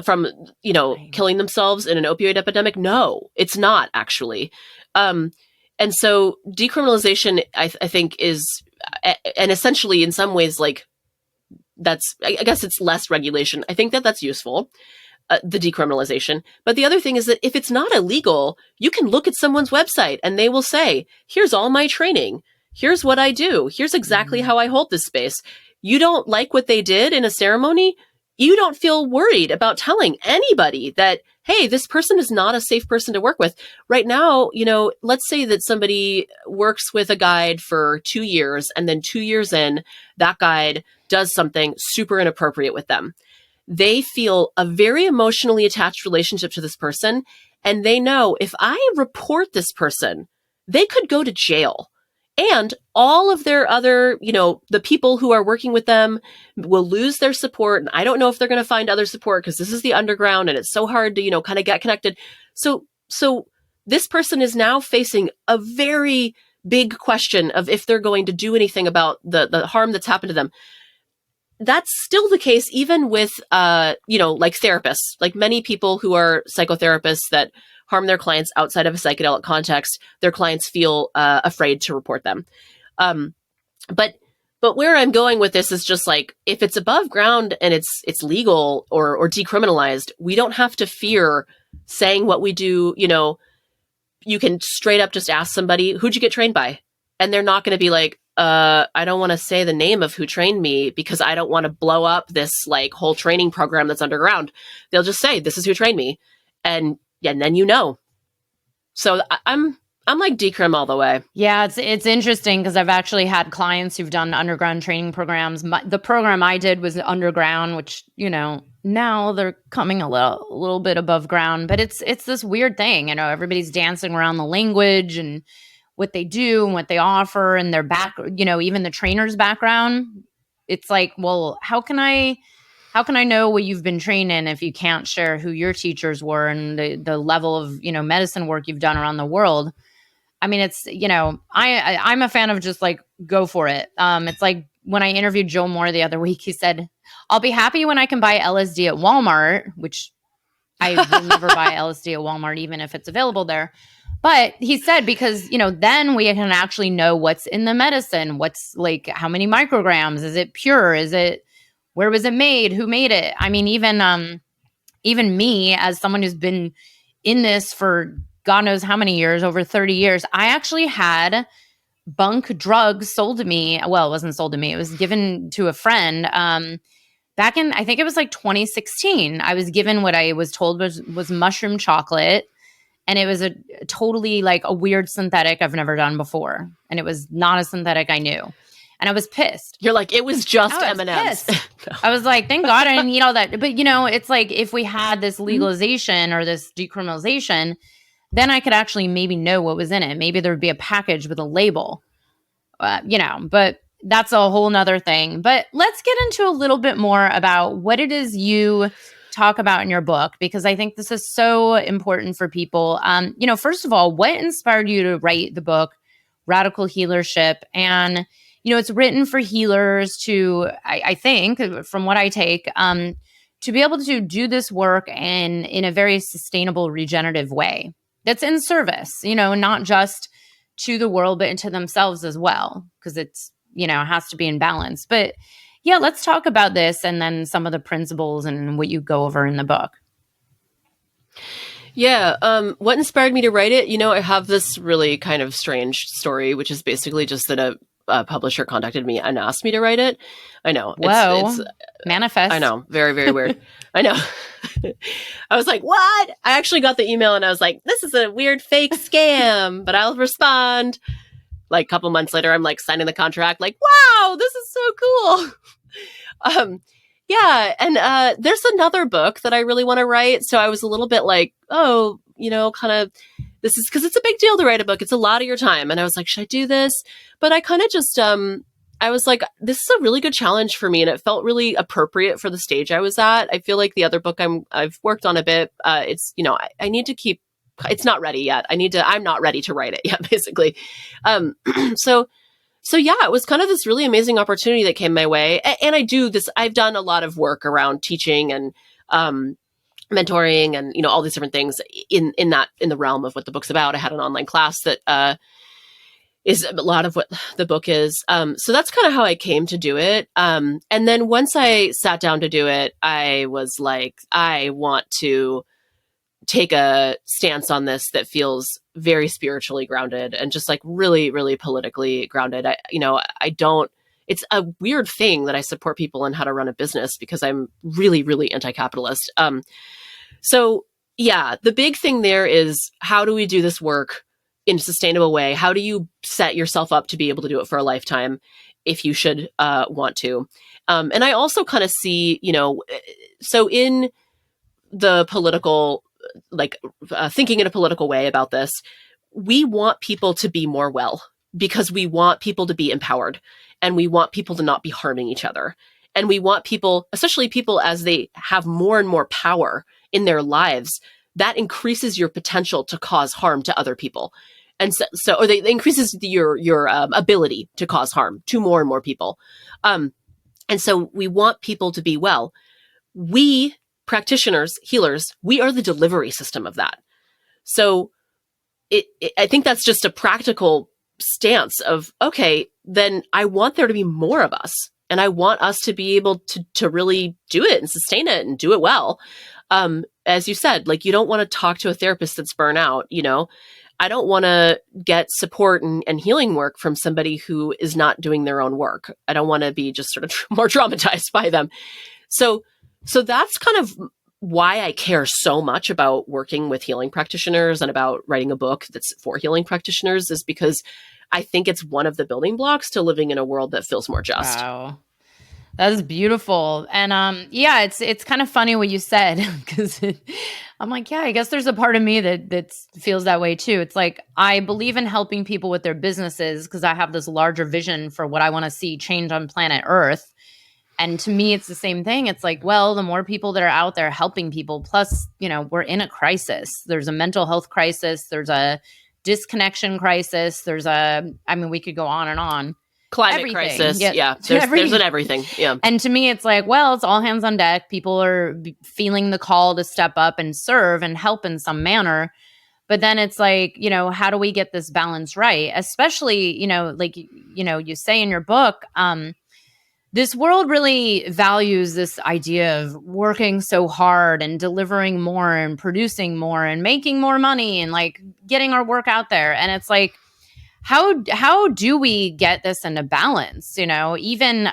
killing themselves in an opioid epidemic? No, it's not actually. And so decriminalization, I think, is, and essentially in some ways, like I guess it's less regulation. I think that's useful. The decriminalization. But the other thing is that if it's not illegal, you can look at someone's website and they will say, here's all my training. Here's what I do. Here's exactly how I hold this space. You don't like what they did in a ceremony? You don't feel worried about telling anybody that, hey, this person is not a safe person to work with. Right now, let's say that somebody works with a guide for 2 years, and then 2 years in, that guide does something super inappropriate with them. They feel a very emotionally attached relationship to this person. And they know if I report this person, they could go to jail. And all of their other, the people who are working with them will lose their support. And I don't know if they're going to find other support because this is the underground and it's so hard to, kind of get connected. So this person is now facing a very big question of if they're going to do anything about the harm that's happened to them. That's still the case even with, like therapists, like many people who are psychotherapists that harm their clients outside of a psychedelic context, their clients feel afraid to report them. But where I'm going with this is just like, if it's above ground and it's legal or decriminalized, we don't have to fear saying what we do. You can straight up just ask somebody, who'd you get trained by? And they're not going to be like, I don't want to say the name of who trained me because I don't want to blow up this like whole training program that's underground. They'll just say, this is who trained me. And then. So I'm like decrim all the way. Yeah, it's interesting because I've actually had clients who've done underground training programs. The program I did was underground, which, now they're coming a little bit above ground, but it's this weird thing. Everybody's dancing around the language and what they do and what they offer and their even the trainer's background. It's like, well, how can I know what you've been trained in if you can't share who your teachers were and the level of, medicine work you've done around the world? I mean, it's, I'm a fan of just like, go for it. It's like when I interviewed Joe Moore the other week, he said, I'll be happy when I can buy LSD at Walmart, which I will never buy LSD at Walmart, even if it's available there. But he said, because, then we can actually know what's in the medicine, what's like, how many micrograms, is it pure? Where was it made? Who made it? I mean, even me as someone who's been in this for God knows how many years, over 30 years, I actually had bunk drugs sold to me. Well, it wasn't sold to me. It was given to a friend. Back in, I think it was like 2016, I was given what I was told was mushroom chocolate. And it was a totally like a weird synthetic I've never done before. And it was not a synthetic I knew. And I was pissed. You're like, it was just M&Ms. No. I was like, thank God I didn't eat all that. But, it's like if we had this legalization or this decriminalization, then I could actually maybe know what was in it. Maybe there would be a package with a label, but that's a whole nother thing. But let's get into a little bit more about what it is you talk about in your book, because I think this is so important for people. First of all, what inspired you to write the book, Radical Healership? And, it's written for healers to, I think, from what I take, to be able to do this work in a very sustainable, regenerative way that's in service, not just to the world, but into themselves as well, because it's, has to be in balance. But yeah, let's talk about this and then some of the principles and what you go over in the book. Yeah. What inspired me to write it? I have this really kind of strange story, which is basically just that a publisher contacted me and asked me to write it. I know. It's manifest. I know. Very, very weird. I know. I was like, what? I actually got the email and I was like, this is a weird fake scam, but I'll respond. Like a couple months later, I'm like signing the contract, like, wow, this is so cool. Yeah. And there's another book that I really want to write. So I was a little bit like, kind of, this is because it's a big deal to write a book. It's a lot of your time. And I was like, should I do this? But I kind of just, I was like, this is a really good challenge for me. And it felt really appropriate for the stage I was at. I feel like the other book I've worked on a bit. It's, I need to keep, it's not ready yet. I'm not ready to write it yet, basically. So yeah, it was kind of this really amazing opportunity that came my way. And I've done a lot of work around teaching and, mentoring and, all these different things in the realm of what the book's about. I had an online class that, is a lot of what the book is. So that's kind of how I came to do it. And then once I sat down to do it, I was like, I want to take a stance on this that feels very spiritually grounded and just like really, really politically grounded. It's a weird thing that I support people in how to run a business because I'm really, really anti-capitalist. So yeah, the big thing there is, how do we do this work in a sustainable way? How do you set yourself up to be able to do it for a lifetime if you should want to? And I also kind of see, so in the political, thinking in a political way about this, we want people to be more well because we want people to be empowered and we want people to not be harming each other. And we want people, especially people as they have more and more power in their lives, that increases your potential to cause harm to other people. And or they increases your ability to cause harm to more and more people. And so we want people to be well. We practitioners, healers, we are the delivery system of that. So I think that's just a practical stance of, okay, then I want there to be more of us. And I want us to be able to really do it and sustain it and do it well. As you said, like, you don't want to talk to a therapist that's burnt out, I don't want to get support and healing work from somebody who is not doing their own work. I don't want to be just sort of more traumatized by them. So that's kind of why I care so much about working with healing practitioners and about writing a book that's for healing practitioners, is because I think it's one of the building blocks to living in a world that feels more just. Wow. That is beautiful. And it's kind of funny what you said, because I'm like, yeah, I guess there's a part of me that feels that way too. It's like, I believe in helping people with their businesses because I have this larger vision for what I want to see change on planet Earth. And to me, it's the same thing. It's like, well, the more people that are out there helping people, plus, we're in a crisis. There's a mental health crisis. There's a disconnection crisis. We could go on and on. Climate crisis. Yeah. There's an everything. Yeah. And to me, it's like, well, it's all hands on deck. People are feeling the call to step up and serve and help in some manner. But then it's like, how do we get this balance right? Especially, you say in your book, this world really values this idea of working so hard and delivering more and producing more and making more money and like getting our work out there. And it's like, how do we get this into balance? Even,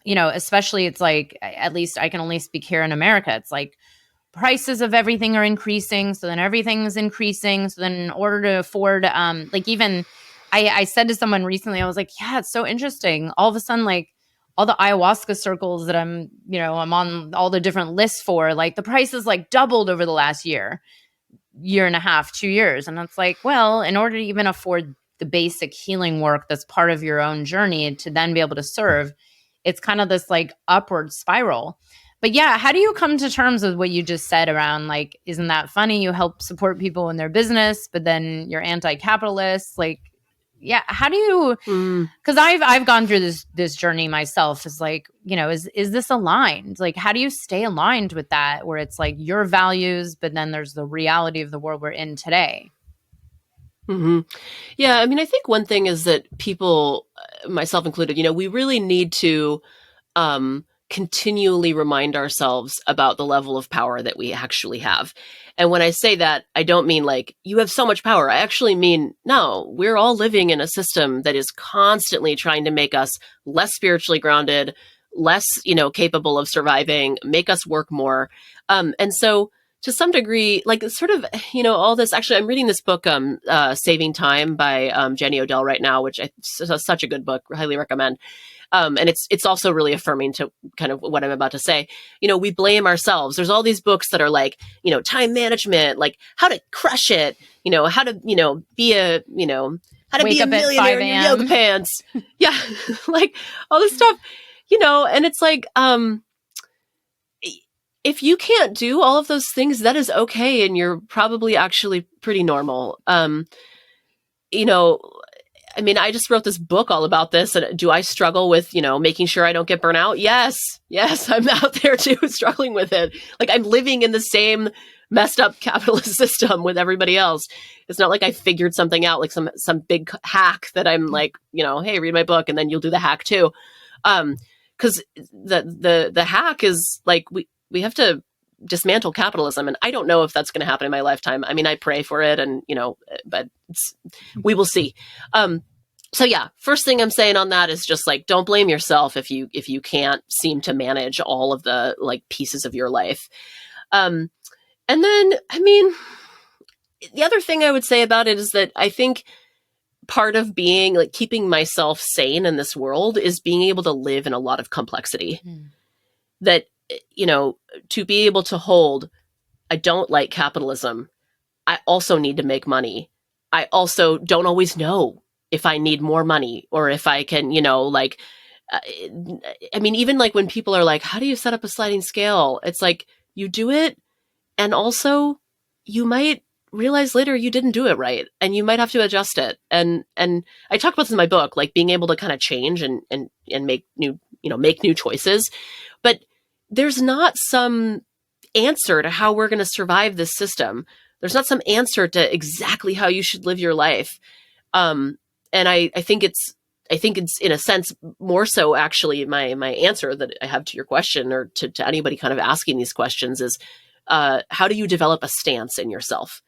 especially it's like, at least I can only speak here in America. It's like prices of everything are increasing. So then everything is increasing. So then in order to afford, I said to someone recently, I was like, yeah, it's so interesting. All of a sudden, like, all the ayahuasca circles that I'm on all the different lists for, like, the prices like doubled over the last year and a half, 2 years. And it's like, well, in order to even afford the basic healing work that's part of your own journey to then be able to serve, it's kind of this like upward spiral. But yeah, how do you come to terms with what you just said around, like, isn't that funny? You help support people in their business, but then you're anti-capitalist. Like, yeah, how do you, because I've gone through this journey myself. Is like, is this aligned? Like, how do you stay aligned with that, where it's like your values, but then there's the reality of the world we're in today? Mm-hmm. Yeah, I think one thing is that people, myself included, we really need to continually remind ourselves about the level of power that we actually have. And when I say that, I don't mean like, you have so much power. I actually mean, no, we're all living in a system that is constantly trying to make us less spiritually grounded, less, capable of surviving, make us work more. And so to some degree, like, sort of, all this, actually, I'm reading this book, Saving Time by Jenny Odell right now, which is such a good book, highly recommend. And it's also really affirming to kind of what I'm about to say. We blame ourselves. There's all these books that are like, time management, like how to crush it, how to, be a, how to Wake be a millionaire in your yoga pants. Yeah. Like all this stuff, and it's like, if you can't do all of those things, that is okay. And you're probably actually pretty normal. I just wrote this book all about this. And do I struggle with, making sure I don't get burnt out? Yes, I'm out there too, struggling with it. Like, I'm living in the same messed up capitalist system with everybody else. It's not like I figured something out, like some big hack that I'm like, hey, read my book and then you'll do the hack too. Because the hack is like, we have to dismantle capitalism. And I don't know if that's going to happen in my lifetime. I pray for it and, but we will see. So yeah, first thing I'm saying on that is just like, don't blame yourself if you can't seem to manage all of the like pieces of your life. And then, the other thing I would say about it is that I think part of being like keeping myself sane in this world is being able to live in a lot of complexity. That, to be able to hold, I don't like capitalism. I also need to make money. I also don't always know if I need more money or if I can, even like when people are like, how do you set up a sliding scale? It's like, you do it And also, you might realize later you didn't do it right, and you might have to adjust it. And I talk about this in my book, like being able to kind of change and make new choices. But there's not some answer to how we're going to survive this system. There's not some answer to exactly how you should live your life. And I think it's in a sense more so actually my answer that I have to your question, or to anybody kind of asking these questions, is how do you develop a stance in yourself?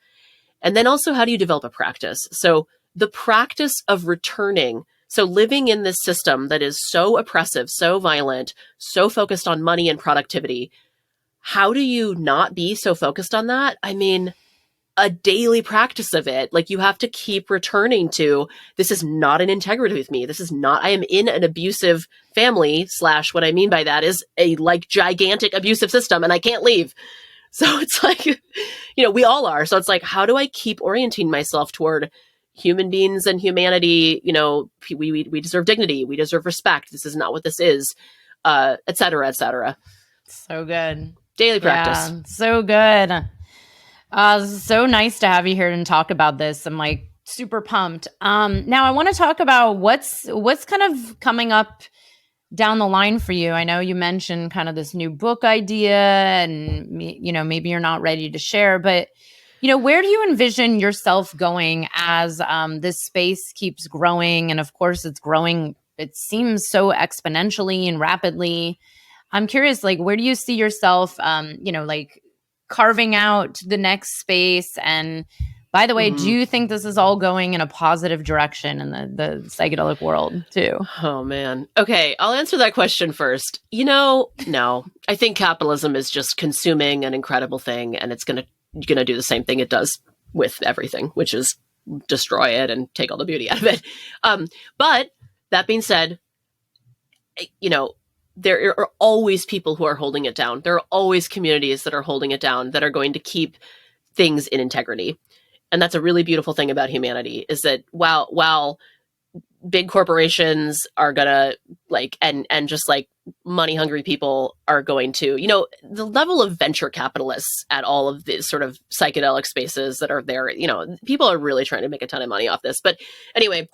And then also, how do you develop a practice? So the practice of returning, so living in this system that is so oppressive, so violent, so focused on money and productivity, how do you not be so focused on that? I mean, a daily practice of it. Like, you have to keep returning to, this is not an integrity with me. This is not, I am in an abusive family / what I mean by that is a like gigantic abusive system, and I can't leave. So it's like, we all are. So it's like, how do I keep orienting myself toward human beings and humanity? We deserve dignity. We deserve respect. This is not what this is, et cetera, et cetera. So good. Daily practice. Yeah, so good. So nice to have you here and talk about this. I'm like super pumped. Now I want to talk about what's kind of coming up down the line for you. I know you mentioned kind of this new book idea, and maybe you're not ready to share, but where do you envision yourself going as this space keeps growing? And of course it's growing, it seems so exponentially and rapidly. I'm curious, like, where do you see yourself, like carving out the next space? And by the way, do you think this is all going in a positive direction in the psychedelic world too? Oh, man. Okay, I'll answer that question first. No. I think capitalism is just consuming an incredible thing, and it's going to do the same thing it does with everything, which is destroy it and take all the beauty out of it. But that being said, there are always people who are holding it down. There are always communities that are holding it down, that are going to keep things in integrity. And that's a really beautiful thing about humanity, is that while big corporations are gonna and just like money hungry people are going to, the level of venture capitalists at all of these sort of psychedelic spaces that are there, people are really trying to make a ton of money off this. But anyway,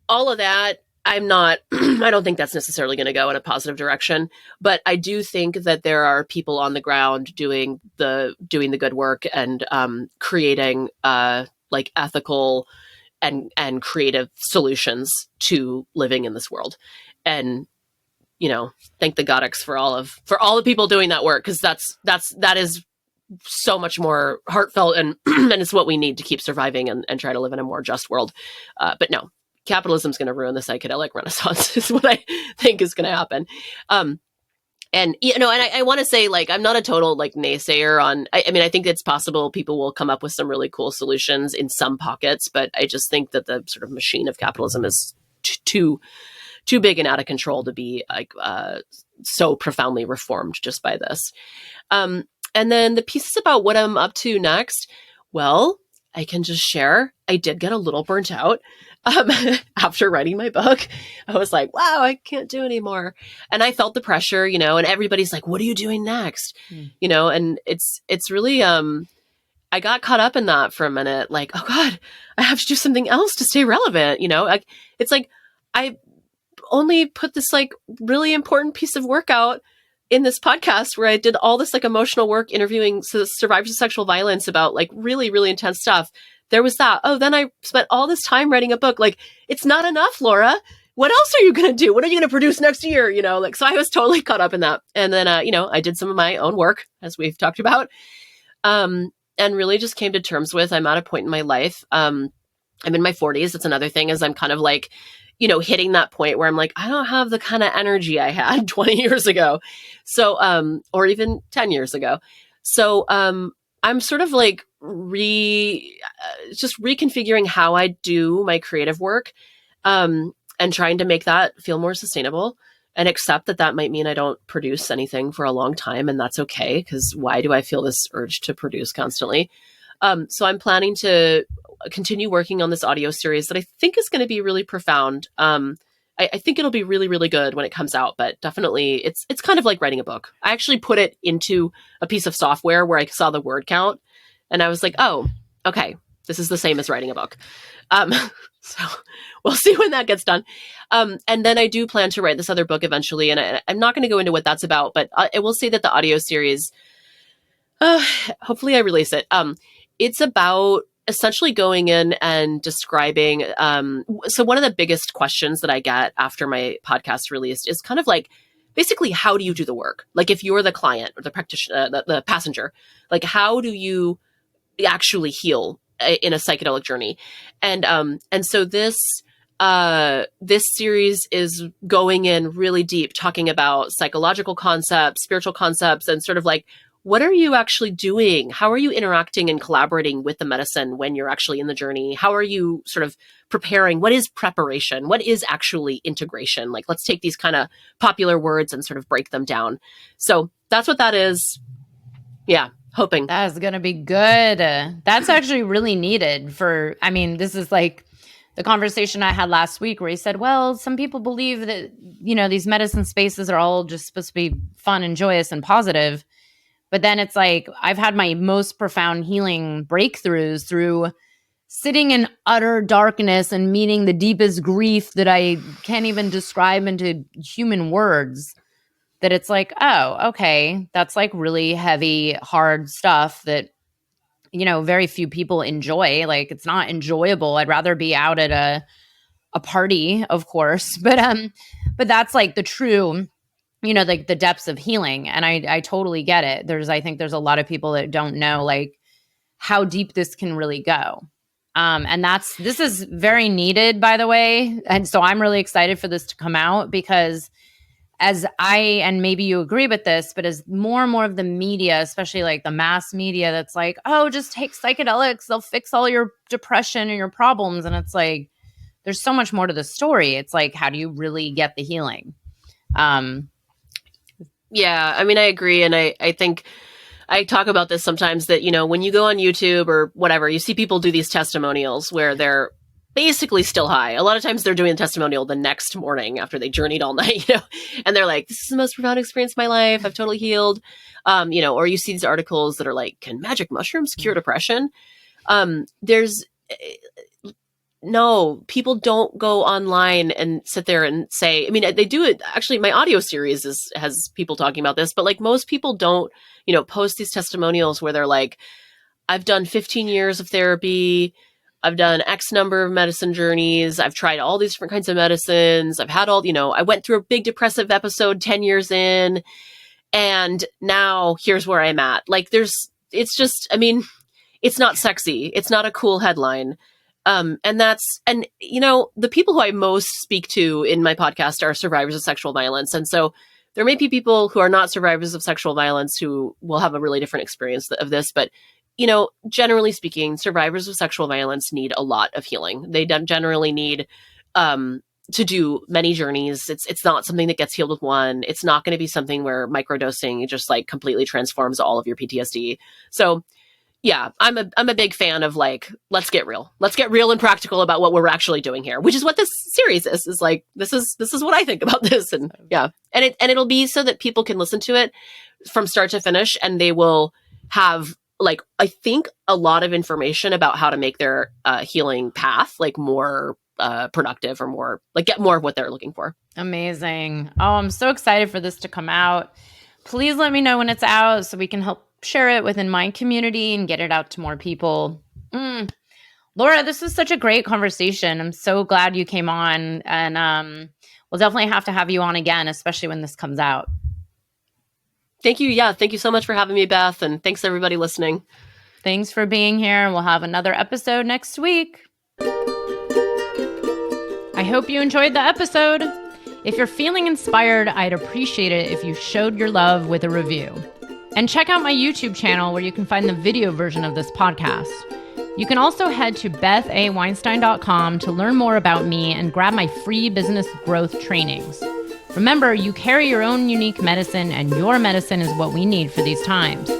all of that, I don't think that's necessarily going to go in a positive direction, but I do think that there are people on the ground doing the good work and creating like ethical and creative solutions to living in this world. And thank the goddess for all the people doing that work, because that is so much more heartfelt and and it's what we need to keep surviving and try to live in a more just world. But no. Capitalism is going to ruin the psychedelic renaissance is what I think is going to happen. And I want to say, like, I'm not a total like naysayer on, I mean, I think it's possible people will come up with some really cool solutions in some pockets, but I just think that the sort of machine of capitalism is too big and out of control to be like, so profoundly reformed just by this. And then the pieces about what I'm up to next, well, I can just share, I did get a little burnt out. After writing my book, I was like, wow, I can't do anymore. And I felt the pressure, and everybody's like, what are you doing next? And it's really, I got caught up in that for a minute. Like, oh God, I have to do something else to stay relevant. It's like, I only put this like really important piece of work out in this podcast where I did all this like emotional work interviewing survivors of sexual violence about like really, really intense stuff. There was that. Oh, then I spent all this time writing a book. Like, it's not enough, Laura. What else are you going to do? What are you going to produce next year? So I was totally caught up in that. And then, I did some of my own work, as we've talked about, and really just came to terms with, I'm at a point in my life. I'm in my 40s. That's another thing, is I'm kind of like, hitting that point where I'm like, I don't have the kind of energy I had 20 years ago. So, or even 10 years ago. So, I'm sort of like just reconfiguring how I do my creative work, and trying to make that feel more sustainable, and accept that might mean I don't produce anything for a long time. And that's okay, because why do I feel this urge to produce constantly? So I'm planning to continue working on this audio series that I think is going to be really profound. I think it'll be really, really good when it comes out, but definitely it's kind of like writing a book. I actually put it into a piece of software where I saw the word count and I was like, oh, okay, this is the same as writing a book. So we'll see when that gets done. And then I do plan to write this other book eventually, and I'm not going to go into what that's about, but I will say that the audio series, hopefully I release it. It's about essentially going in and describing. So one of the biggest questions that I get after my podcast released is kind of like, basically, how do you do the work? Like if you're the client or the practitioner, the passenger, like how do you actually heal in a psychedelic journey? And so this series is going in really deep, talking about psychological concepts, spiritual concepts, and sort of like, what are you actually doing? How are you interacting and collaborating with the medicine when you're actually in the journey? How are you sort of preparing? What is preparation? What is actually integration? Like, let's take these kind of popular words and sort of break them down. So that's what that is. Yeah, hoping. That's going to be good. That's actually really needed for, I mean, this is like the conversation I had last week where he said, well, some people believe that, you know, these medicine spaces are all just supposed to be fun and joyous and positive. But then it's like, I've had my most profound healing breakthroughs through sitting in utter darkness and meeting the deepest grief that I can't even describe into human words. That it's like, oh, okay, that's like really heavy, hard stuff that, you know, very few people enjoy. Like, it's not enjoyable. I'd rather be out at a party, of course. But that's like the true, you know, like the depths of healing. And I totally get it. I think there's a lot of people that don't know like how deep this can really go. And this is very needed, by the way. And so I'm really excited for this to come out because and maybe you agree with this, but as more and more of the media, especially like the mass media, that's like, oh, just take psychedelics, they'll fix all your depression and your problems. And it's like, there's so much more to the story. It's like, how do you really get the healing? Yeah, I mean, I agree. And I think I talk about this sometimes that, you know, when you go on YouTube or whatever, you see people do these testimonials where they're basically still high. A lot of times they're doing a testimonial the next morning after they journeyed all night, you know, and they're like, this is the most profound experience of my life. I've totally healed. You know, or you see these articles that are like, can magic mushrooms cure depression? No, people don't go online and sit there and say, I mean, they do it. Actually, my audio series has people talking about this, but like most people don't, you know, post these testimonials where they're like, I've done 15 years of therapy. I've done X number of medicine journeys. I've tried all these different kinds of medicines. I've had I went through a big depressive episode 10 years in, and now here's where I'm at. Like it's just, I mean, it's not sexy. It's not a cool headline. And you know, the people who I most speak to in my podcast are survivors of sexual violence. And so there may be people who are not survivors of sexual violence who will have a really different experience of this, but you know, generally speaking, survivors of sexual violence need a lot of healing. They generally need to do many journeys. It's not something that gets healed with one. It's not going to be something where microdosing just like completely transforms all of your PTSD. So yeah, I'm a big fan of like, let's get real. Let's get real and practical about what we're actually doing here, which is what this series is like, this is what I think about this. And yeah. And it'll be so that people can listen to it from start to finish, and they will have like, I think a lot of information about how to make their healing path like more productive or more like get more of what they're looking for. Amazing. Oh, I'm so excited for this to come out. Please let me know when it's out so we can help share it within my community and get it out to more people. Laura, this was such a great conversation. I'm so glad you came on, and we'll definitely have to have you on again, especially when this comes out. Thank you. Yeah. Thank you so much for having me, Beth. And thanks everybody listening. Thanks for being here. We'll have another episode next week. I hope you enjoyed the episode. If you're feeling inspired, I'd appreciate it if you showed your love with a review. And check out my YouTube channel where you can find the video version of this podcast. You can also head to bethaweinstein.com to learn more about me and grab my free business growth trainings. Remember, you carry your own unique medicine, and your medicine is what we need for these times.